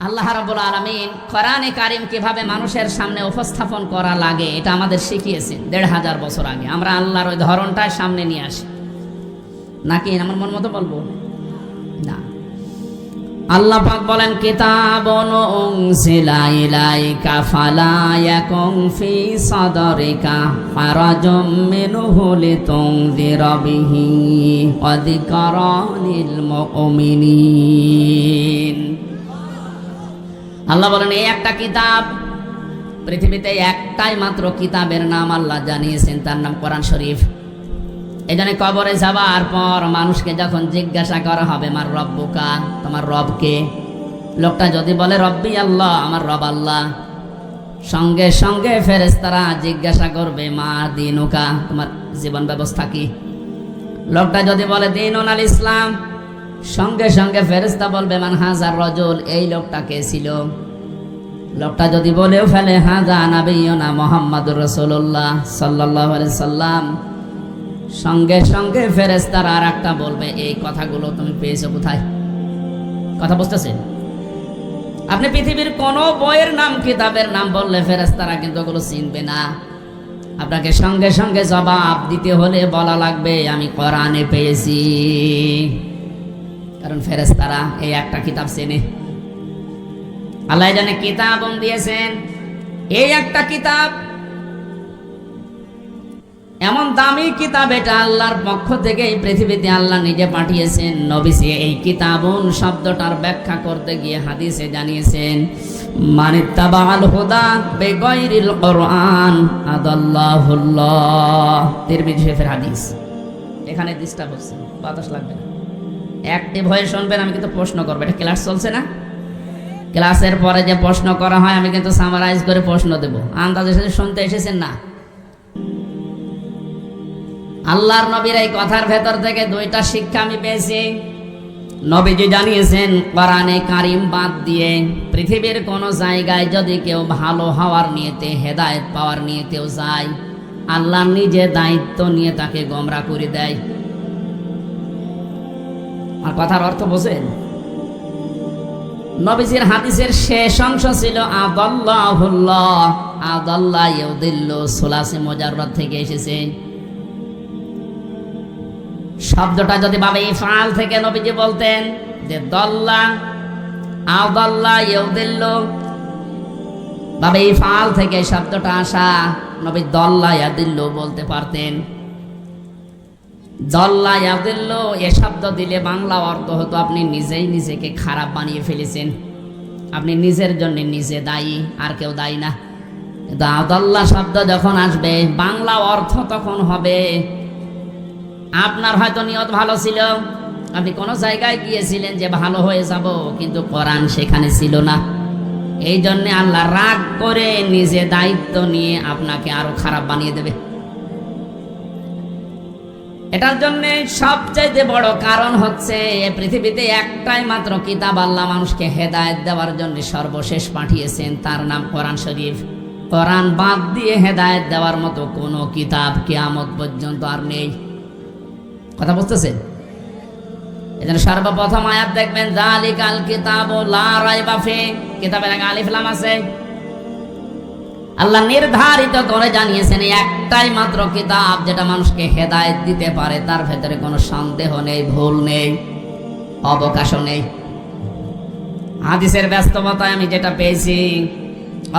আল্লাহ রাব্বুল আলামিন কোরআনে কারীম কিভাবে মানুষের সামনে উপস্থাপন করা লাগে এটা আমাদের শিখিয়েছেন ১৫০০ বছর আগে। আমরা আল্লাহর ওই ধরনটা সামনে নিয়ে আসি, নাকি আমার মন মতো বলবো না। আল্লাহ পাক বলেন, কিতাবুন উনজিলা ইলাইকা ফালা ইয়াকুন ফি সাদরিকা হারাজুম মিনহু লিতুনযিরা বিহি ওয়া যিকরা লিল মুমিনিন। আল্লাহ বলেন, এই একটা কিতাব, পৃথিবীতে একটাই মাত্র কিতাবের নাম আল্লাহ জানিয়েছেন, তার নাম কোরআন শরীফ। এই জন্য কবরে যাবার পর মানুষকে যখন জিজ্ঞাসা করা হবে মার রব্বুকা, তোমার রবকে, লোকটা যদি বলে রব্বি আল্লাহ, আমার রব আল্লাহ, সঙ্গে সঙ্গে ফেরেশতারা জিজ্ঞাসা করবে মা দিনুকা, তোমার জীবন ব্যবস্থা কি। লোকটা যদি বলে দীনুল ইসলাম, সঙ্গে সঙ্গে ফেরেশতা বলবে মান হাজার রজুল, এই লোকটা কে ছিল। লোকটা যদি বলেও ফেলে হাজা নাবিয়ুনা মুহাম্মাদুর রাসূলুল্লাহ সাল্লাল্লাহু আলাইহি সাল্লাম, সঙ্গে সঙ্গে ফেরেশতারা আর একটা বলবে এই কথাগুলো তুমি পেয়েছো কোথায়। কথা বুঝতেছেন? আপনি পৃথিবীর কোন বইয়ের নাম, কিতাবের নাম বললে ফেরেশতারা কিন্তু ওগুলো চিনবে না। আপনাকে সঙ্গে সঙ্গে জবাব দিতে হলে বলা লাগবে আমি কোরআনে পেয়েছি, কারণ ফেরেশতারা এই একটা কিতাব চেনে। আল্লাহ জানে কিতাব দিয়েছেন, এই একটা কিতাব, এমন দামি কিতাব, এটা আল্লাহর পক্ষ থেকে এই পৃথিবীতে আল্লাহ নিজে পাঠিয়েছেন। নবীজি এই কিতাবুন শব্দটার ব্যাখ্যা করতে গিয়ে হাদিসে জানিয়েছেন, মানিত্তাবাল হুদা বিগাইরিল কোরআন আদাল্লাহুল্লাহ। তিরমিজি শরীফের হাদিস। এখানে ডিস্টার্ব হচ্ছে, বাতাস লাগবে না, অ্যাক্টিভ হয়ে শুনবেন। আমি কিন্তু প্রশ্ন করবো, এটা ক্লাস চলছে না? ক্লাসের পরে যে প্রশ্ন করা হয় আমি কিন্তু সামারাইজ করে প্রশ্ন দেব, আন্দাজের সাথে শুনতে এসেছেন না। আল্লাহর নবীর এই কথার ভেতর থেকে দুইটা শিক্ষা আমি পেয়েছি। নবীজি জানিয়েছেন কোরআনে কারীম বাদ দিয়ে পৃথিবীর কোন জায়গায় যদি কেউ ভালো হওয়ার নিয়তে, হেদায়েত পাওয়ার নিয়তেও যায়, আল্লাহ নিজে দায়িত্ব নিয়ে তাকে গোমরা করে দেয়। আর কথার অর্থ বোঝেন? নবীজির হাদিসের শেষ অংশ ছিল আদাল্লাহুল্লাহ, আদাল্লাহ ইউদিল্লু, সুলাসে মুজাররাদ থেকে এসেছে। শব্দটা যদি ভাবে ইফআল থেকে নবীজি বলতেন যে দল্লা আদাল্লাহ ইউদিল্লু, ভাবে ইফআল থেকে শব্দটা আসা, নবী দল্লা ইয়াদিল্লু বলতে পারতেন। দল্লা ইয়াদিল্লু এ শব্দ দিলে বাংলা অর্থ হতো আপনি নিজেই নিজেকে খারাপ বানিয়ে ফেলেছেন, আপনি নিজের জন্য নিজে দায়ী, আর কেউ দায়ী না। কিন্তু আদাল্লাহ শব্দ যখন আসবে, বাংলা অর্থ তখন হবে আপনার হয়তো নিয়ত ভালো ছিল, আপনি কোনো জায়গায় গিয়েছিলেন যে ভালো হয়ে যাব, কিন্তু কোরআন সেখানে ছিল না। এই জন্য আল্লাহ রাগ করে নিজে দায়িত্ব নিয়ে আপনাকে আরো খারাপ বানিয়ে দেবে। এটার জন্য সবচেয়ে বড় কারণ হচ্ছে পৃথিবীতে একটাই মাত্র কিতাব আল্লাহ মানুষকে হেদায়েত দেওয়ার জন্য সর্বশেষ পাঠিয়েছেন, তার নাম কোরআন শরীফ। কোরআন বাদ দিয়ে হেদায়েত দেওয়ার মতো কোনো কিতাব কিয়ামত পর্যন্ত আর নেই। কথা বুঝতেছেন? এজন্য সর্বপ্রথম আয়াত দেখবেন যালিকাল কিতাবু লা রাইবা ফি, কিতাবের আগে আলিফ লাম আছে। আল্লাহ নির্ধারিত করে জানিয়েছেন একটাই মাত্র কিতাব যেটা মানুষকে হেদায়েত দিতে পারে, তার ভেতরে কোনো সন্দেহ নেই, ভুল নেই, অবকাশও নেই। হাদিসের ব্যস্ততায় আমি যেটা পেয়েছি,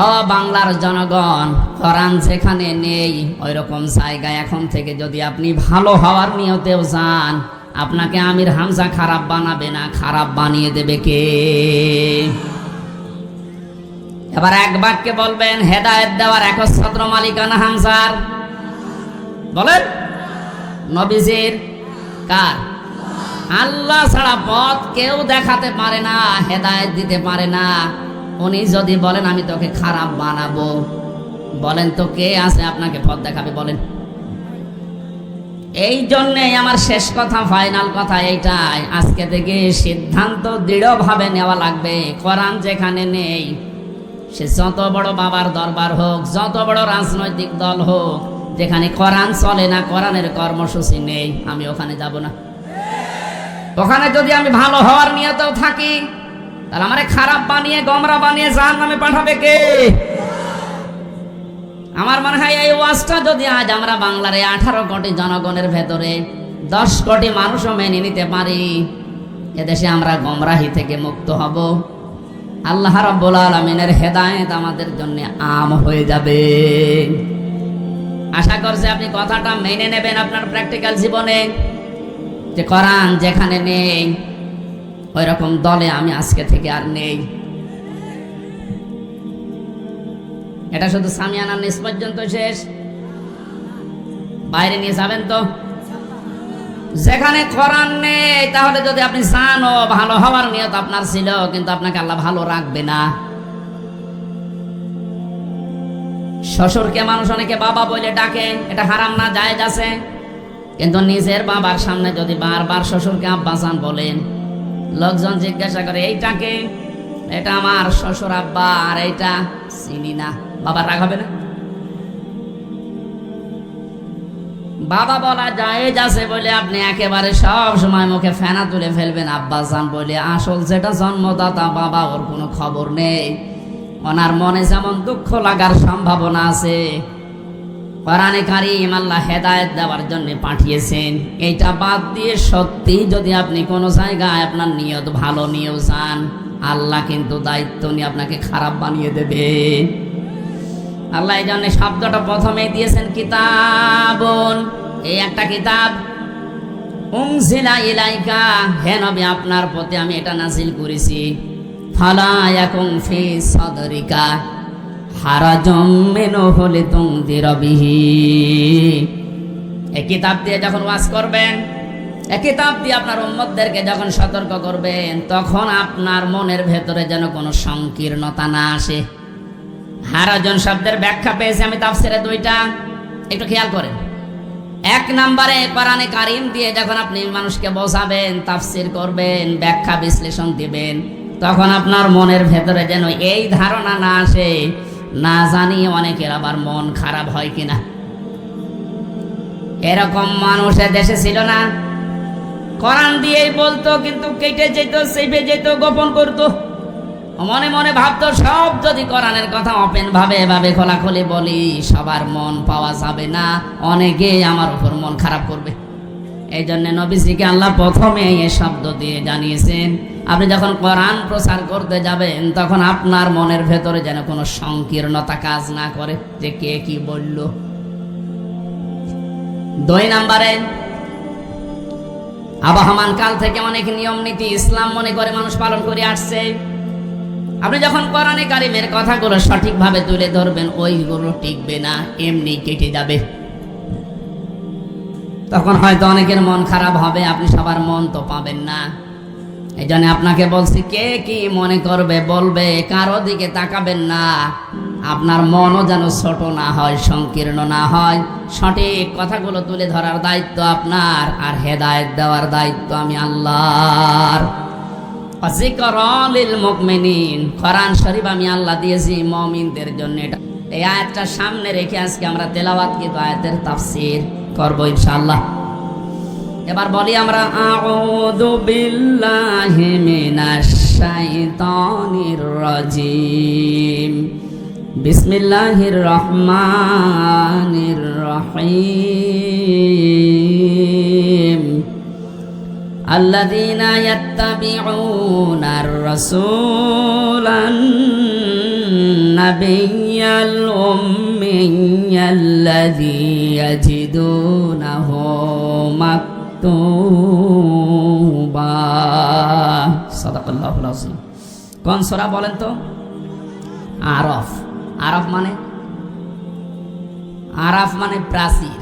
ও বাংলার জনগণ, কোরআন যেখানে নেই ওই রকম জায়গায় এখন থেকে যদি আপনি ভালো হওয়ার নিয়তেও যান, আপনাকে আমির হামজা খারাপ বানাবে না, খারাপ বানিয়ে দেবে কে? এবার এক বাক্যে বলবেন হেদায়েত দেওয়ার একচ্ছত্র মালিকানা হামজার, বলেন নবীজির, কার? আল্লাহ ছাড়া পথ কেউ দেখাতে পারে না, হেদায়েত দিতে পারে না। উনি যদি বলেন আমি তোকে খারাপ বানাবো, বলেন তো কে আছে আপনাকে পথ দেখাবে? বলেন। এই জন্যই আমার শেষ কথা, ফাইনাল কথা এইটাই, আজকে থেকে সিদ্ধান্ত দৃঢ়ভাবে নেওয়া লাগবে। কোরআন যেখানে নেই, সে যত বড় বাবার দরবার হোক, যত বড় রাজনৈতিক দল হোক, যেখানে কোরআন চলে না, কোরআনের কর্মসূচি নেই, আমি ওখানে যাব না। ওখানে যদি আমি ভালো হওয়ার নিয়তেও থাকি, তাহলে আমারে খারাপ বানিয়ে গোমরা বানিয়ে জাহান্নামে পাঠাবে কে? আমার মনে হয় এই ওয়াজটা যদি আজ আমরা বাংলার 18 কোটি জনগণের ভেতরে 10 কোটি মানুষও মেনে নিতে পারি, এদেশে আমরা গোমরাহি থেকে মুক্ত হব। আল্লাহ রাব্বুল আলামিনের হেদায়েত আমাদের জন্য আম হয়ে যাবে। আশা করছি আপনি কথাটা মেনে নেবেন আপনার প্র্যাকটিক্যাল জীবনে, যে কোরআন যেখানে নেই ওই রকম দলে আমি আজকে থেকে আর নেই। এটা শুধু সামিয়ানা নিস পর্যন্ত শেষ, বাইরে নিয়ে যাবেন তো? যেখানে কোরআন নেই তাহলে যদি আপনি চানও ভালো হওয়ার নিয়ত আপনার ছিল, কিন্তু আপনাকে আল্লাহ ভালো রাখবে না। শ্বশুরকে মানুষ অনেকে বাবা বলে ডাকে, এটা হারাম না, জায়েজ আছে, কিন্তু নিজের বাবার সামনে যদি বারবার শ্বশুরকে আব্বাজান বলেন, লোকজন জিজ্ঞাসা করে এইটাকে, এটা আমার শ্বশুর আব্বা, আর এইটা চিনি না, বাবা রাগ হবে না? বাবা বলা জায়েজ আছে বলে আপনি একেবারে সব সময় মুখে ফেনা তুলে ফেলবেন আব্বাজান বলে, আসল যেটা জন্মদাতা বাবা, ওর কোনো খবর নেই। ওনার মনে যেমন দুঃখ লাগার সম্ভাবনা আছে, কোরআনে কারীম আল্লাহ হেদায়েত দেওয়ার জন্য পাঠিয়েছেন। এইটা বাদ দিয়ে সত্যি যদি আপনি কোনো জায়গায় আপনার নিয়ত ভালো নিয়েও যান, আল্লাহ কিন্তু দায়িত্ব নিয়ে আপনাকে খারাপ বানিয়ে দেবে। আল্লাহ এই জন্য শব্দটা প্রথমে দিয়েছেন কিতাবুন, এই একটা কিতাব, উনজিলা ইলাইকা, হে নবী আপনার প্রতি আমি এটা নাযিল করেছি। ফালা ইয়াকুম ফি সাদরিকা হারাজুম মিনহু লিতুনদিরা বিহি, এই কিতাব দিয়ে যখন ওয়াজ করবেন, এই কিতাব দিয়ে আপনার উম্মতদেরকে যখন সতর্ক করবেন, তখন আপনার মনের ভেতরে যেন কোনো সংকীর্ণতা না আসে। হারাজন শব্দের ব্যাখ্যা পেয়েছি আমি তাফসিরে দুইটা, একটু খেয়াল করেন। এক নম্বরে কোরআনে কারীম দিয়ে যখন আপনি মানুষকে বোঝাবেন, তাফসির করবেন, ব্যাখ্যা বিশ্লেষণ দিবেন, তখন আপনার মনের ভেতরে যেন এই ধারণা না আসে, না জানি অনেকের আবার মন খারাপ হয় কিনা। এরকম মানুষ দেশে ছিল না, কোরআন দিয়েই বলতো কিন্তু কেটে যেত, চেপে যেত, গোপন করতো, মনে মনে ভাবতো সব যদি কোরআনের কথা ওপেন ভাবে এভাবে খোলাখুলি বলি, সবার মন পাওয়া যাবে না, অনেকে আমার উপর মন খারাপ করবে। এই জন্য নবীজিকে আল্লাহ প্রথমে এই শব্দ দিয়ে জানিয়েছেন, আপনি যখন কোরআন প্রচার করতে যাবেন তখন আপনার মনের ভেতরে যেন কোনো সংকীর্ণতা কাজ না করে, যে কে কি বলল। দুই নম্বরে, আবহমান কাল থেকে অনেক নিয়ম নীতি ইসলাম মনে করে মানুষ পালন করে আসছে। আপনি যখন কোরআনে কারীমের কথাগুলো সঠিকভাবে তুলে ধরবেন, ওইগুলো টিকবে না, এমনি কেটে যাবে। তখন হয়তো অনেকের মন খারাপ হবে, আপনি সবার মন তো পাবেন না। এই জন্য আপনাকে বলছি, কে কি মনে করবে বলবে, কারো দিকে তাকাবেন না। আপনার মনও যেন ছোট না হয়, সংকীর্ণ না হয়। সঠিক কথাগুলো তুলে ধরার দায়িত্ব আপনার, আর হেদায়েত দেওয়ার দায়িত্ব আমি আল্লাহর। যিকরা লিল মুমিনিন, কোরআন শরীফ আমি আল্লাহ দিয়েছি মুমিনদের জন্য। এটা এই আয়াতটা সামনে রেখে আজকে আমরা তেলাওয়াত কি আয়াতের তাফসীর করব ইনশাআল্লাহ। এবার বলি আমরা, আউযু বিল্লাহি মিনাশ শাইতানির রাজিম, বিসমিল্লাহির রহমানির রহিম। আল্লাযীনা ইয়াত্তাবিউনার রাসূলান নাবিয়্যাল উম্মিয়্যাল্লাযী ইয়াজিদুনাহু মাকতুবা। সাদাকাল্লাহুল আযীম। কোন সূরা বলেন তো? আরাফ। আরাফ মানে, আরাফ মানে প্রাচীর।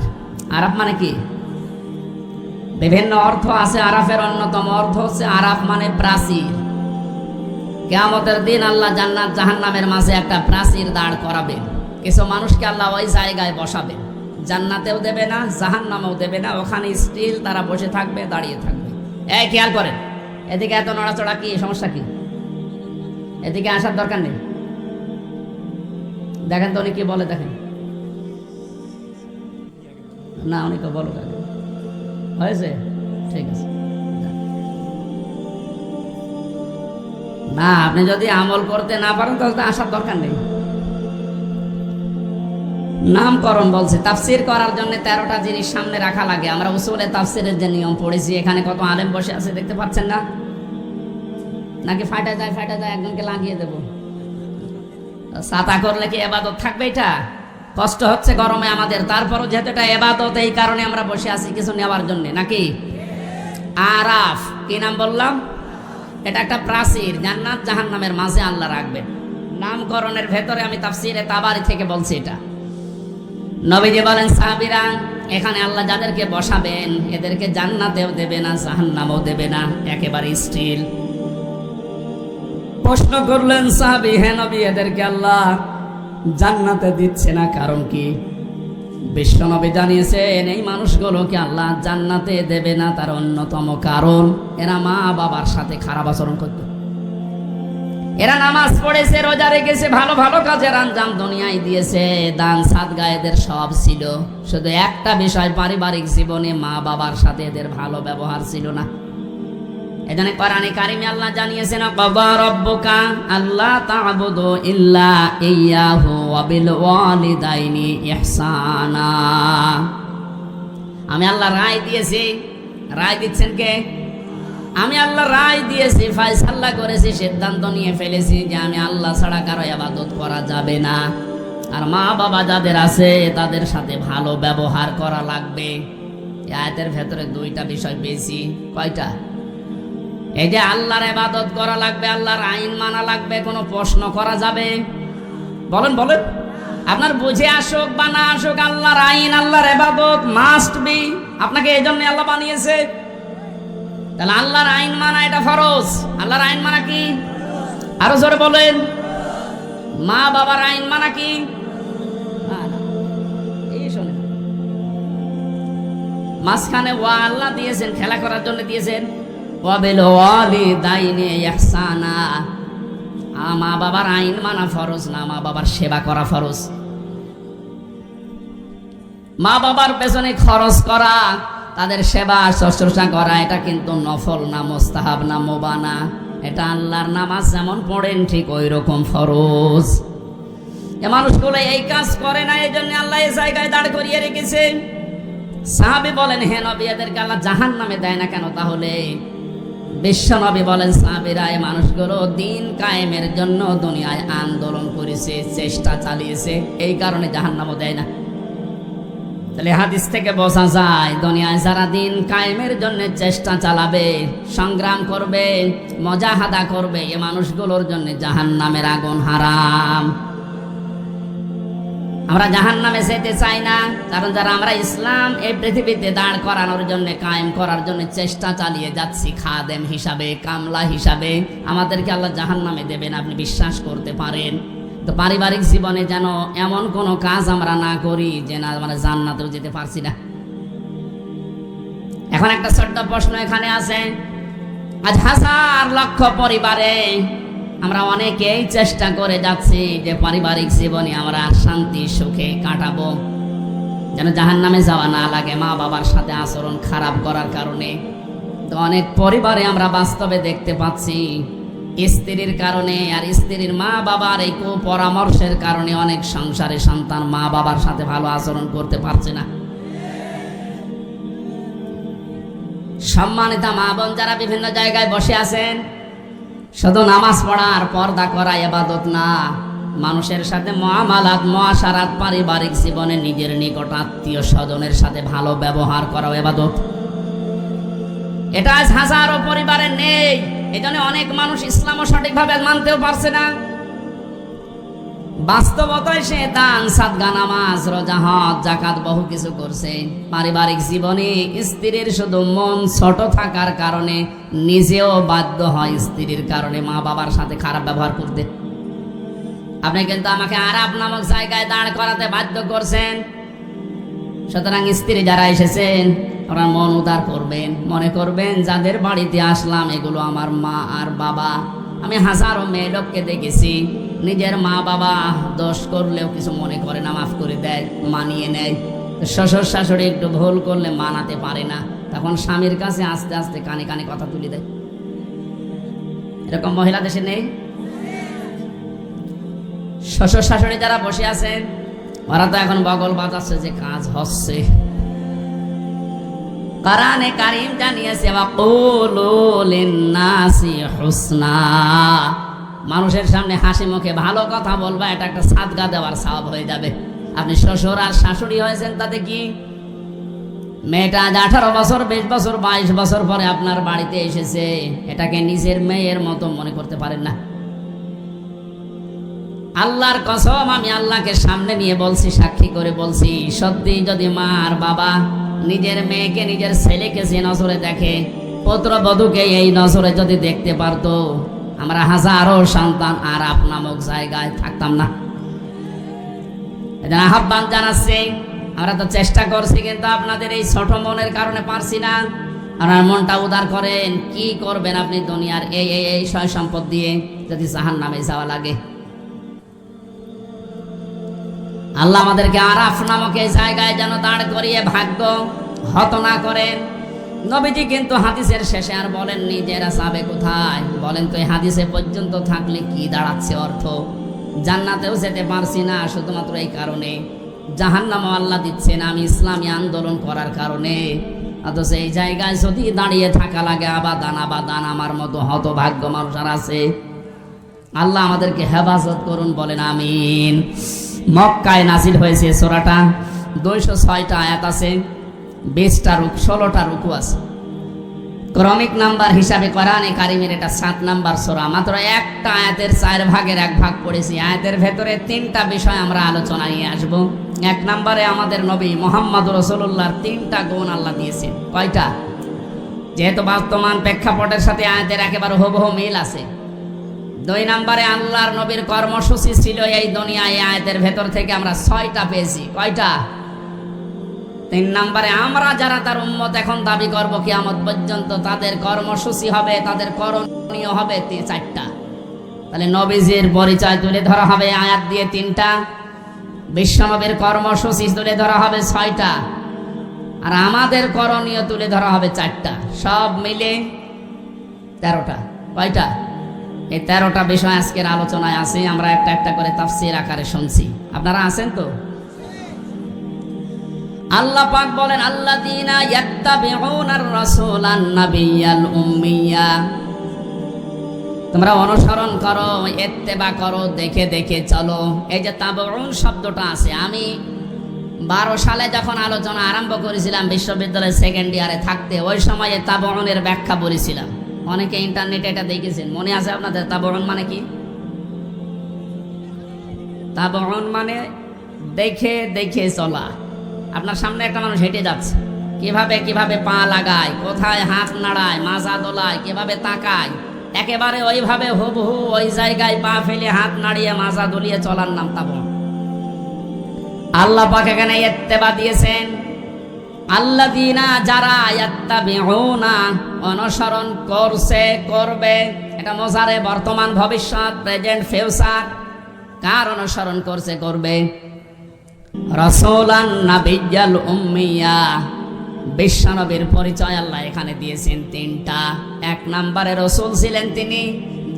আরাফ মানে কি? বিভিন্ন অর্থ আছে। আরাফের অন্যতম অর্থ হচ্ছে আরাফ মানে প্রাচীর। কিয়ামতের দিন আল্লাহ জান্নাত জাহান্নামের মাঝে একটা প্রাচীর দাঁড় করাবেন। কিছু মানুষকে আল্লাহ ওই জায়গায় বসাবেন, জান্নাতেও দেবে না, জাহান্নামেও দেবে না, ওখানে স্টিল তারা বসে থাকবে, দাঁড়িয়ে থাকবে। এই খেয়াল করেন, এদিকে এত নড়াচড়া কি সমস্যা? কি এদিকে আসার দরকার নেই। দেখেন তো উনি কি বলে, দেখেন না, উনি তো বলো হয়েছে, ঠিক আছে। না, আপনি যদি আমল করতে না পারেন তাহলে আসার দরকার নেই। নামকরণ বলছে তাফসির করার জন্য 13টা জিনিস সামনে রাখা লাগে। আমরা উসুলে তাফসিরের যে নিয়ম পড়েছি, এখানে কত আলেম বসে আছে দেখতে পাচ্ছেন না? নাকি ফাটা যায় একজনকে লাগিয়ে দেব? ছাতা করলে কি এবাদত থাকবে? এটা কষ্ট হচ্ছে গরমে আমাদের, তারপরও যেহেতু এটা এবাদত, এই কারণে আমরা বসে আছি কিছু নেওয়ার জন্য, নাকি? আরাফ কি নাম বললাম? এটা একটা প্রাচীর, জান্নাত জাহান্নামের মাঝে আল্লাহ রাখবেন। নামকরণের ভেতরে আমি তাফসিরে তাবারি থেকে বলছি এটা। নবীজি বলেন, সাহাবীরা, এখানে আল্লাহ যাদেরকে বসাবেন এদেরকে জান্নাতেও দেবে না, জাহান্নামেও দেবে না, একেবারে স্টিল। প্রশ্ন করলেন সাহাবী, হে নবী, এদেরকে আল্লাহ জান্নাতে দিচ্ছে না, কারণ কি? বিশ্বনবী জানিয়েছেন এই মানুষগুলোকে আল্লাহ জান্নাতে দেবে না, তার অন্যতম কারণ এরা মা বাবার সাথে খারাপ আচরণ করত। এরা নামাজ পড়েছে, রোজা রেখেছে, ভালো ভালো কাজের আঞ্জাম দুনিয়ায় দিয়েছে, দান সাদগা এদের সব ছিল, শুধু একটা বিষয়, পারিবারিক জীবনে মা বাবার সাথে এদের ভালো ব্যবহার ছিল না। এজন্য কোরআনে কারিমে আল্লাহ জানিয়েছেন, ক্বাদা রাব্বুকা আল্লা তা'বুদু ইল্লা ইয়্যাহু ওয়া বিল ওয়ালিদাইনি ইহসানা। আমি আল্লাহ রায় দিয়েছি। রায় দিচ্ছেন কে? আমি আল্লাহ রায় দিয়েছি, ফয়সালা করেছি, সিদ্ধান্ত নিয়ে ফেলেছি যে আমি আল্লাহ ছাড়া কারো ইবাদত করা যাবে না, আর মা বাবা যাদের আছে তাদের সাথে ভালো ব্যবহার করা লাগবে। এই আয়াতের ভেতরে 2টা বিষয় বেশি। কয়টা? এই যে আল্লাহর ইবাদত করা লাগবে, আল্লাহর আইন মানা লাগবে, কোনো প্রশ্ন করা যাবে? বলেন বলেন, আপনার বুঝে আসুক বা না আসুক, আল্লাহর আইন, আল্লাহর ইবাদত মাস্ট বি। আপনাকে এই জন্য আল্লাহ বানিয়েছে। তাহলে আল্লাহর আইন মানা এটা ফরজ। আল্লাহর আইন মানা কি? আরো জোরে বলেন। মা বাবার আইন মানা কি? এই শোনেন, মাঝখানে ওয়া আল্লাহ দিয়েছেন, খেলা করার জন্য দিয়েছেন। ওয়াবিল ওয়ালিদাইনি ইহসানা। মা বাবার আইন মানা ফরজ না, মা বাবার সেবা করা ফরজ। মা বাবার পেছনে খরচ করা, তাদের সেবা শুশ্রূষা করা, এটা কিন্তু নফল না, মুস্তাহাব না, মুবাহ না। এটা আল্লাহর নামাজ যেমন পড়েন ঠিক ওই রকম ফরজ। এ মানুষগুলো এই কাজ করে না, এই জন্য আল্লাহ এই জায়গায় দাঁড় করিয়ে রেখেছে। সাহাবী বলেন, হে নবী, এদেরকে আল্লাহ জাহান্নামে দেয় না কেন তাহলে? বিশ্ব নবী বলেন, সাহাবীরা, এই মানুষগুলো দিন কায়েমের জন্য দুনিয়ায় আন্দোলন করেছে, চেষ্টা চালিয়েছে, এই কারণে জাহান্নামও দেয় না। তাহলে হাদিস থেকে বোঝা যায়, দুনিয়ায় যারা দিন কায়েমের জন্য চেষ্টা চালাবে, সংগ্রাম করবে, মুজাহাদা করবে, এই মানুষগুলোর জন্য জাহান্নামের আগুন হারাম। আমরা জাহান্নামে যেতে চাই না, কারণ যারা আমরা ইসলাম এই পৃথিবীতে দাঁড় করানোর জন্য, কায়েম করার জন্য চেষ্টা চালিয়ে যাচ্ছি, খাদেম হিসাবে, কামলা হিসাবে, আমাদেরকে আল্লাহ জাহান্নামে দেবেন, আপনি বিশ্বাস করতে পারেন। তো পারিবারিক জীবনে যেন এমন কোনো কাজ আমরা না করি যে না আমরা জান্নাতেও যেতে পারছি না। এখন একটা ছোট্ট প্রশ্ন এখানে আছে, আজ হাজার লক্ষ পরিবারে আমরা অনেকেই চেষ্টা করে যাচ্ছি যে পারিবারিক জীবনে আমরা শান্তি সুখে কাটাবো, যেন জাহান্নামে যাওয়া না লাগে মা বাবার সাথে আচরণ খারাপ করার কারণে। তো অনেক পরিবারে আমরা বাস্তবে দেখতে পাচ্ছি, স্ত্রীর কারণে আর স্ত্রীর মা বাবার এই কুপরামর্শের কারণে অনেক সংসারে সন্তান মা বাবার সাথে ভালো আচরণ করতে পারছে না। সম্মানিতা মা বোন যারা বিভিন্ন জায়গায় বসে আছেন, শুধু নামাজ পড়া আর পর্দা করা ইবাদত না, মানুষের সাথে মুআমালাত, মুআশারাত, পারিবারিক জীবনে নিজের নিকট আত্মীয় স্বজনের সাথে ভালো ব্যবহার করা ইবাদত। এটা আজ হাজারো পরিবারে নেই। এই জন্য অনেক মানুষ ইসলামও সঠিকভাবে মানতেও পারছে না। বাস্তবতায় সে দান সাদগা, নামাজ, রোজা, হজ, যাকাত বহু কিছু করছে, পারিবারিক জীবনে স্ত্রীর শুধু মন ছোট থাকার কারণে নিজেও বাধ্য হয় স্ত্রীর কারণে মা বাবার সাথে খারাপ ব্যবহার করতে। আপনি কিন্তু আমাকে আরাব নামক জায়গায় দাঁড় করাতে বাধ্য করছেন। সুতরাং স্ত্রী যারা এসেছেন ওরা মন উদার করবেন, মনে করবেন যাদের বাড়িতে আসলাম এগুলো আমার মা আর বাবা। আমি হাজারো মেয়ে লোককে দেখেছি, নিজের মা বাবা দোষ করলেও কিছু মনে করে না, মাফ করে দেয়, মানিয়ে নেয়। শ্বশুর শাশুড়ি একটু ভুল করলে মানাতে পারে না, তখন স্বামীর কাছে আস্তে আস্তে কানে কানে কথা তুলে দেয়। এরকম মহিলা দেশে নেই? শ্বশুর শাশুড়ি যারা বসে আছেন ওরা তো এখন বগল বাজাচ্ছে যে কাজ হচ্ছে। কোরআনে কারীম জানিয়েছে ওয়াকুলু লিন-নাসি হুসনা, মানুষের সামনে হাসি মুখে ভালো কথা বলবা, এটা একটা সাদকা দেওয়ার সওয়াব হয়ে যাবে। আপনি শ্বশুর আর শাশুড়ি হয়েছেন তাতে কি? মেয়েটা আজ 18 বছর 20 বছর 22 বছর পরে আপনার বাড়িতে এসেছে, এটাকে নিজের মেয়ের মতো মনে করতে পারেন না। আল্লাহর কসম, আমি আল্লাহকে সামনে নিয়ে বলছি, সাক্ষী করে বলছি, সত্যি যদি মা আর বাবা নিজের মেয়েকে নিজের ছেলেকে যে নজরে দেখে, পুত্রবধূকে এই নজরে যদি দেখতে পারতো, আমরা হাজারো সন্তান আর নামক জায়গায় থাকতাম না। এজন্য আহ্বান জানাচ্ছি, আমরা তো চেষ্টা করছি, কিন্তু আপনাদের এই ছোট মনের কারণে পারছি না। আপনার মনটা উদার করেন, কি করবেন আপনি দুনিয়ার এই সয় সম্পদ দিয়ে যদি জাহান্নামে যাওয়া লাগে? আল্লাহ আমাদেরকে আরাফ নামক এই জায়গায় যেন দাঁড় করিয়ে ভাগ্য হত না করেন। নবীজি কিন্তু হাদিসের শেষে আর বলেননি যে এরা যাবে কোথায়। বলেন তো, এই হাদিসে পর্যন্ত থাকলে কি দাঁড়াচ্ছে অর্থ? জান্নাতেও যেতে পারছি না শুধুমাত্র এই কারণে, জাহান্নামও আল্লাহ দিচ্ছেন আমি ইসলামী আন্দোলন করার কারণে। অথচ এই জায়গায় যদি দাঁড়িয়ে থাকা লাগে আবাদান আবাদান, আমার মতো হতভাগ্য মানুষ আর আছে। আল্লাহ আমাদেরকে হেফাজত করুন, বলেন আমিন। মক্কায় নাজিল হয়েছে সূরাটা, 206টা আয়াত আছে, 16টা রুকু আছে। ক্রমিক নাম্বার হিসাবে কোরআনে কারিমের এটা 7 নাম্বার সূরা। মাত্র একটা আয়াতের 4 ভাগের 1 ভাগ পড়েছি। আয়াতের ভেতরে 3টা বিষয় আমরা আলোচনা নিয়ে আসব। 1 নম্বরে আমাদের নবী মুহাম্মদ রাসূলুল্লাহর 3টা গুণ আল্লাহ দিয়েছেন। কয়টা? যেহেতু বর্তমান প্রেক্ষাপটের সাথে আয়াতের একেবারে হুবহু মিল আছে। 2 নম্বরে আল্লাহর নবীর কর্মসূচি ছিল এই দুনিয়ায়, আয়াতের ভেতর থেকে আমরা 6টা পেয়েছি। কয়টা? 3 নম্বরে আমরা যারা তার উম্মত এখন দাবি করব কিয়ামত পর্যন্ত, তাদের কর্মসূচি হবে, তাদের করণীয় হবে 4টা। তাহলে নবীজির পরিচয় তুলে ধরা হবে আয়াত দিয়ে 3টা, বিশ্বনবীর কর্মসূচি তুলে ধরা হবে 6টা, আর আমাদের করণীয় তুলে ধরা হবে 4টা। সব মিলে 13টা। কয়টা? এই 13টা বিষয় আজকের আলোচনায় আছে। আমরা একটা একটা করে তাফসীর আকারে শুনছি। আপনারা আছেন তো? আল্লাহ পাক বলেন আল্লাযীনা ইয়াত্তাবিউনার রাসূলান নাবিয়্যাল উম্মিয়্যা, তোমরা অনুসরণ করো, ইত্তেবা করো, দেখে দেখে চলো। এই যে তাবউন শব্দটা আছে, আমি 12 সালে যখন আলোচনা আরম্ভ করেছিলাম বিশ্ববিদ্যালয়ের 2nd ইয়ারে থাকতে, ওই সময়ে তাবউনের ব্যাখ্যা বলেছিলাম। অনেকে ইন্টারনেটে এটা দেখেছেন, মনে আছে আপনাদের? তাবউন মানে কি? তাবউন মানে দেখে দেখে চলা। আপনার সামনে একটা মানুষ হেঁটে যাচ্ছে, কিভাবে কিভাবে পা লাগায়, কোথায় হাত নাড়ায়, মাজা দোলায়, কিভাবে তাকায়, একেবারে ওইভাবে হুবহু ওই জায়গায় পা ফেলে হাত নাড়িয়ে মাজা দলিয়ে চলার নাম তাবউন। আল্লাহ পাক এখানে ইত্তেবা দিয়েছেন, আল্লাযীনা যারা ইয়াত্তাবিউনা অনুসরণ করছে, করবে। এটা মুজারে, বর্তমান ভবিষ্যৎ, প্রেজেন্ট ফিউচার। কার অনুসরণ করছে, করবে? রাসূলান নাবিয়্যাল উম্মিয়্যা, বিশ্বনবীর পরিচয় আল্লাহ এখানে দিয়েছেন 3টা। 1 নম্বরে রাসূল ছিলেন তিনি,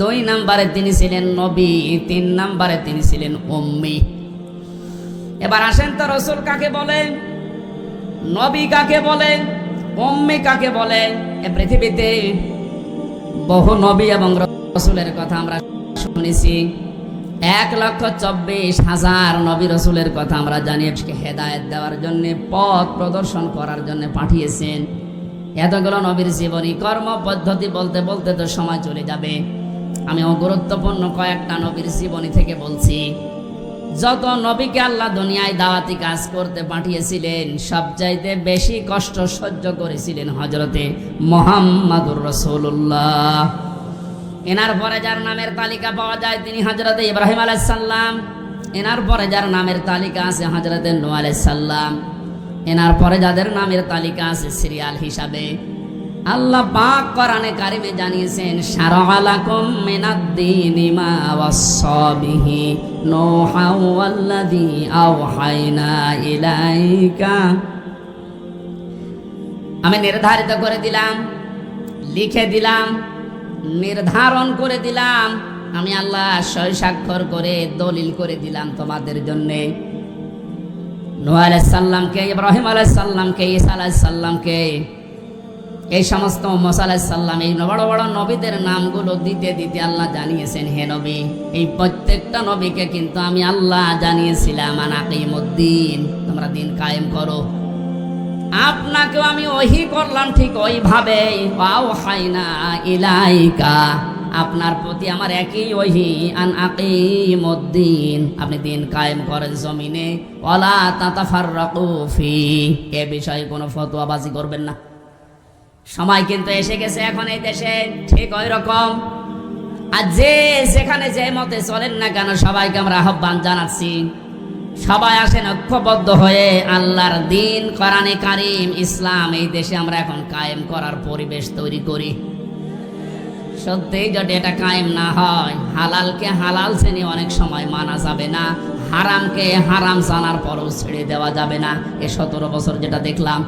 2 নম্বরে তিনি ছিলেন নবী, 3 নম্বরে তিনি ছিলেন উম্মি। এবার আসেন তো, রাসূল কাকে বলে, নবী কাকে বলে, উম্মি কাকে বলে? এই পৃথিবীতে বহু নবী এবং রাসূলের কথা আমরা শুনেছি। 1,24,000 নবী রাসূলের কথা আমরা জানি। হেদায়েত দেওয়ার জন্য, পথ প্রদর্শন করার জন্য পাঠিয়েছেন। এতগুলো নবীর জীবনী, কর্ম পদ্ধতি বলতে বলতে তো সময় চলে যাবে। আমি গুরুত্বপূর্ণ কয়েকটা নবীর জীবনী থেকে বলছি। যত নবীকে আল্লাহ দুনিয়ায় দাওয়াতি কাজ করতে পাঠিয়েছিলেন, সবচাইতে বেশি কষ্ট সহ্য করেছিলেন হযরতে মুহাম্মদুর রাসূলুল্লাহ। এনার পরে যার নামের তালিকা পাওয়া যায় তিনি হযরতে ইব্রাহিম আলাইহিস সালাম। এনার পরে যার নামের তালিকা আছে হযরতে নূহ আলাইহিস সালাম। এনার পরে যাদের নামের তালিকা আছে সিরিয়াল হিসাবে, আল্লাহ পাক কোরআনে কারিমে জানিয়েছেন, শারআ লাকুম মিনাদ-দীনি মা ওয়াসসা বিহি নূহা ওয়াল্লাযী আওহায়না ইলাইকা। আমি নির্ধারিত করে দিলাম, লিখে দিলাম, নির্ধারণ করে দিলাম, আমি আল্লাহ সই স্বাক্ষর করে দলিল করে দিলাম তোমাদের জন্যে। নূহ আলাইহিস সালামকে, ইব্রাহিম আলাইহিস সালামকে, ঈসা আলাইহিস সালামকে, এই সমস্ত মুসা আলাইহিস সালাম, এই বড় বড় নবীদের নামগুলো দিতে দিতে আল্লাহ জানিয়েছেন, হে নবী, এই প্রত্যেকটা নবীকে কিন্তু আমি আল্লাহ জানিয়েছিলাম আনাকিমুদ্দিন, তোমরা দিন কায়েম করো। আপনাকেও আমি ওহী করলাম ঠিক ওইভাবে, ওয়াওহাইনা ইলাইকা, আপনার প্রতি আমার একই ওহী, আন আকিমুদ্দিন, আপনি দিন কায়েম করেন জমিনে, ওয়ালা তাতাফাররাকু ফি, এ বিষয়ে কোনো ফতোয়াবাজি করবেন না। সময় কিন্তু এসে গেছে এখন এই দেশে ঠিক ওই রকম। আর যে যেখানে যে মতে চলেন না কেন, সবাইকে আমরা আহ্বান জানাচ্ছি, সবাই আসেন ঐক্যবদ্ধ হয়ে আল্লাহর দিন, কোরআনে কারিম, ইসলাম এই দেশে আমরা এখন কায়েম করার পরিবেশ তৈরি করি। সত্যি যদি এটা কায়েম না হয়, হালালকে হালাল শ্রেণী অনেক সময় মানা যাবে না, হারামকে হারাম জানার পরও ছেড়ে দেওয়া যাবে না। এ 17 বছর যেটা দেখলাম,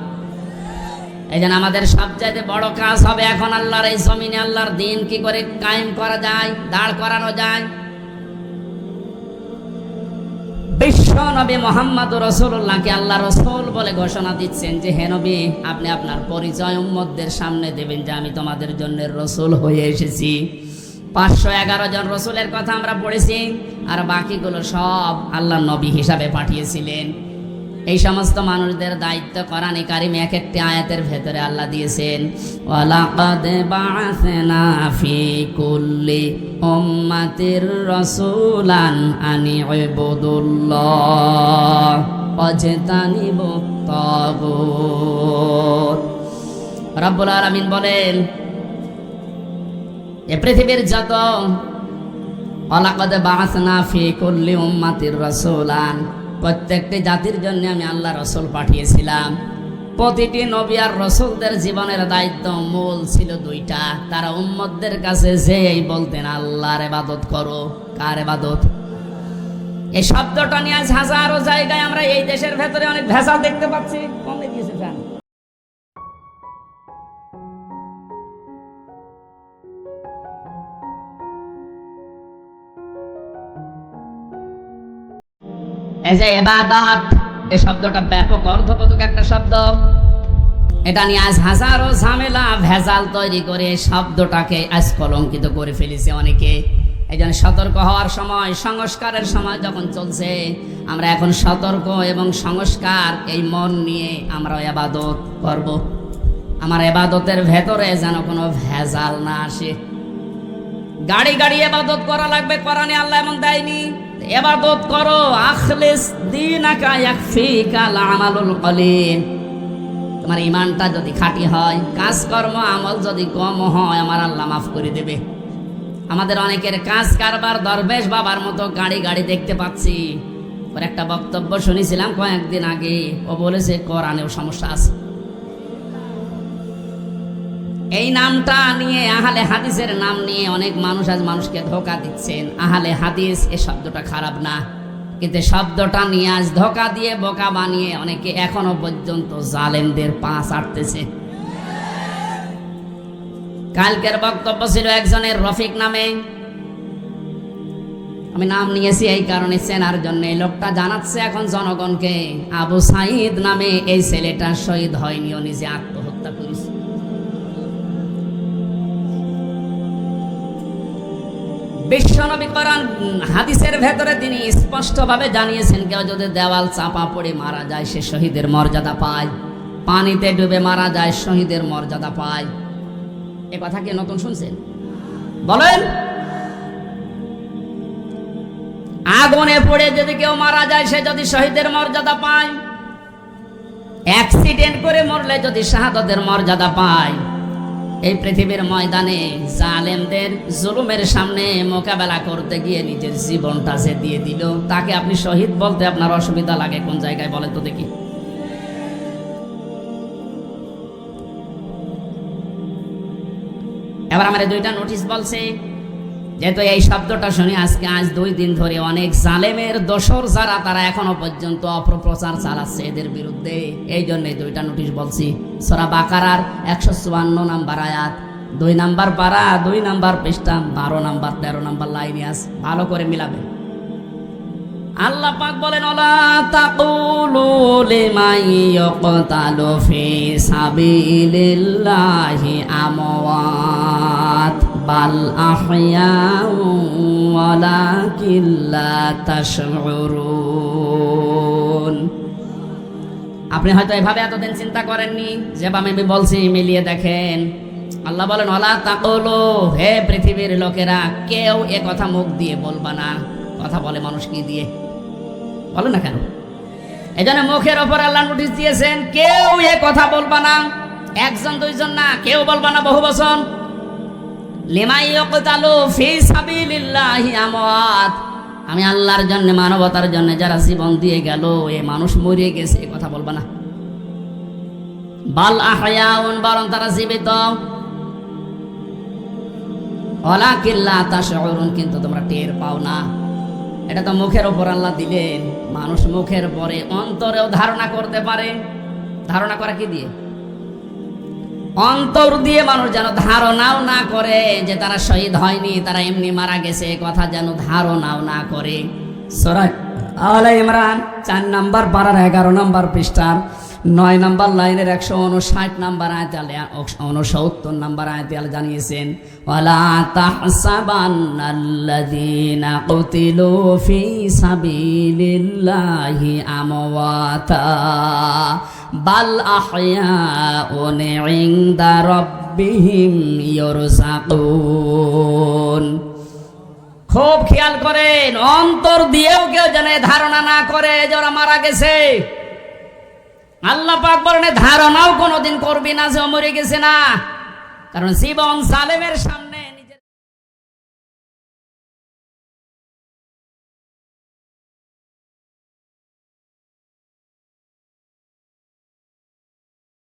এই জন্য আমাদের সবচাইতে বড় কাজ হবে এখন আল্লাহর এই জমিনে আল্লাহর দিন কি করে কায়েম করা যায়, দাঁড় করানো যায়। বিশ্ব নবী মুহাম্মদুর রাসূলুল্লাহকে আল্লাহ রাসূল বলে ঘোষণা দিচ্ছেন যে, হে নবী, আপনি আপনার পরিচয় উম্মতদের সামনে দেবেন যে আমি তোমাদের জন্য রাসূল হয়ে এসেছি। 511 জন রাসূলের কথা আমরা পড়েছি, আর বাকিগুলো সব আল্লাহ নবী হিসাবে পাঠিয়েছিলেন। এই সমস্ত মানুষদের দায়িত্ব কোরআনে কারিমে এক একটি আয়াতের ভেতরে আল্লাহ দিয়েছেন, ওয়ালাকাদ বা'আসনা ফি কুল্লি উম্মাতির রাসূলান আনি ইবুদুল্লাহ ওয়াজতানিবুত তাগুত। রব্বুল আলামিন বলেন, এ পৃথিবীর যত, ওয়ালাকাদ বা'আসনা ফি কুল্লি উম্মাতির রাসূলান, প্রত্যেকটি জাতির জন্য আমি আল্লাহ রসুল পাঠিয়েছিলাম। প্রতিটি নবী আর রসুলদের জীবনের দায়িত্ব মূল ছিল দুইটা, তারা উম্মতদের কাছে যেই বলতেন আল্লাহর ইবাদত করো। কার ইবাদত? এই শব্দটা নিয়ে আজ হাজারো জায়গায় আমরা এই দেশের ভেতরে অনেক ভেজাল দেখতে পাচ্ছি। কমে দিয়েছে ফ্যান। এই যে ইবাদত, এই শব্দটা ব্যাপক অর্থবোধক একটা শব্দ। এটা নিয়ে আজ হাজারো ঝামেলা ভেজাল তৈরি করে শব্দটাকে আজ কলঙ্কিত করে ফেলেছে অনেকে। এই জন্য সতর্ক হওয়ার সময়, সংস্কারের সময় যখন চলছে, আমরা এখন সতর্ক এবং সংস্কার এই মন নিয়ে আমরা ইবাদত করব। আমার ইবাদতের ভেতরে যেন কোনো ভেজাল না আসে। গাড়ি গাড়ি ইবাদত করা লাগবে, কোরআনে আল্লাহ এমন দেয়নি। ইবাদত করো, আখলিস দীনাকা ইয়াকফিকাল আমালুল কলিল। তোমার ঈমানটা যদি খাঁটি হয়, কাজকর্ম আমল যদি কম হয়, আমার আল্লাহ মাফ করে দেবে। আমাদের অনেকের কাজ কারবার দরবেশ বাবার মতো গাড়ি গাড়ি দেখতে পাচ্ছি। ওর একটা বক্তব্য শুনেছিলাম কয়েকদিন আগে, ও বলেছে কোরআনেও সমস্যা আছে। এই নামটা নিয়ে, আহলে হাদিসের নাম নিয়ে অনেক মানুষ আজ মানুষকে ধোঁকা দিচ্ছেন। আহলে হাদিস এ শব্দটা খারাপ না, কিন্তু শব্দটা নিয়ে আজ ধোঁকা দিয়ে বোকা বানিয়ে অনেকে এখনো পর্যন্ত জালেমদের পা চাটতেছে। কালকের বক্তব্য ছিল একজনের রফিক নামে, আমি নাম নিয়েছি এই কারণে চেনার জন্য। এই লোকটা জানাচ্ছে এখন জনগণকে, আবু সাইদ নামে এই ছেলেটা শহীদ হয়নি, ও নিজে আত্মহত্যা করেছে। বিশ্বনবী কোরআন হাদিসের ভেতরে তিনি স্পষ্টভাবে জানিয়েছেন, কেউ যদি দেওয়াল চাপা পড়ে মারা যায় সে শহীদের মর্যাদা পায়, পানিতে ডুবে মারা যায় শহীদের মর্যাদা পায়। এ কথা কি নতুন শুনছেন? বলেন। আগুনে পড়ে যদি কেউ মারা যায় সে যদি শহীদের মর্যাদা পায়, অ্যাক্সিডেন্ট করে মরলে যদি শাহাদাতের মর্যাদা পায়, এই পৃথিবীর ময়দানে জালেমদের জুলুমের সামনে মোকাবেলা করতে গিয়ে নিজের জীবনটা যে দিয়ে দিল, তাকে আপনি শহীদ বলতে আপনার অসুবিধা লাগে কোন জায়গায় বলেন তো দেখি? এবার আমার দুইটা নোটিশ বলছে, যেহেতু এই শব্দটা শুনে আজ 2 দিন ধরে অনেক জালেমের দোসর যারা, তারা এখনো পর্যন্ত অপপ্রচার চালাচ্ছে এদের বিরুদ্ধে, এই জন্য 2টা নোটিশ বলছি। সূরা বাকারার 154 নম্বর আয়াত, 2 নাম্বার পারা 2 নাম্বার পৃষ্ঠা 12 নাম্বার 13 নাম্বার লাইনে আছে, ভালো করে মিলাবেন। আল্লাহ পাক বলেন ওয়ালা তাকুলু লিমান ইয়াকতালু ফি সাবিলিল্লাহি আমওয়াত বাল আহইয়াউ ওয়ালাকিন লা তাশউরুন। আপনি হয়তো এভাবে এতদিন চিন্তা করেননি, যেভাবে আমি বলছি মিলিয়ে দেখেন। আল্লাহ বলেন ওয়ালা তাকুলু, হে পৃথিবীর লোকেরা, কেউ এ কথা মুখ দিয়ে বলবা না। কথা বলে মানুষ কি দিয়ে? বলে না কেন? এই জন্য মুখের ওপর আল্লাহ নোটিশ দিয়েছেন, কেউ এ কথা বলবা না। 1 জন 2 জন না, কেউ বলবা না, বহু বচন। লিমান ইয়াকতালু ফি সাবিলিল্লাহি আমওয়াত, আমি আল্লাহর জন্য, মানবতার জন্য যারা জীবন দিয়ে গেল, এ মানুষ মরে গেছে, এ কথা বলবা না। বাল আহয়াউন, বরং তারা জীবিত। ওয়ালাকিন লা তাশউরুন, কিন্তু তোমরা টের পাও না। এটা তো মুখের ওপর আল্লাহ দিলেন, মানুষ মুখের পরে অন্তরেও ধারণা করতে পারে। ধারণা করা কি দিয়ে? অন্তর দিয়ে মানুষ যেন ধারণাও না করে যে তারা শহীদ হয়নি, তারা এমনি মারা গেছে, কথা যেন ধারণাও না করে। সূরা আলে ইমরান 4 নাম্বার পারার 11 নাম্বার পৃষ্ঠার 9 নাম্বার লাইনের 159 নাম্বার আয়াতে আল্লাহ 69 নাম্বার আয়াতে আল্লাহ জানিয়েছেন ওয়ালা তাহসাবান্নাল্লাযীনা কুতিলু ফি সাবিলিল্লাহি আমওয়াতা বাল আহয়াউন ইনদা রাব্বিহিম ইরযাকুন। খুব খেয়াল করেন, অন্তর দিয়েও কেউ যেন ধারণা না করে যে ওরা মারা গেছে। আল্লাহ পাক বলেন ধারণাও কোনোদিন করবি না যে ও মরে গেছে না, কারণ জীবন জালেমের সামনে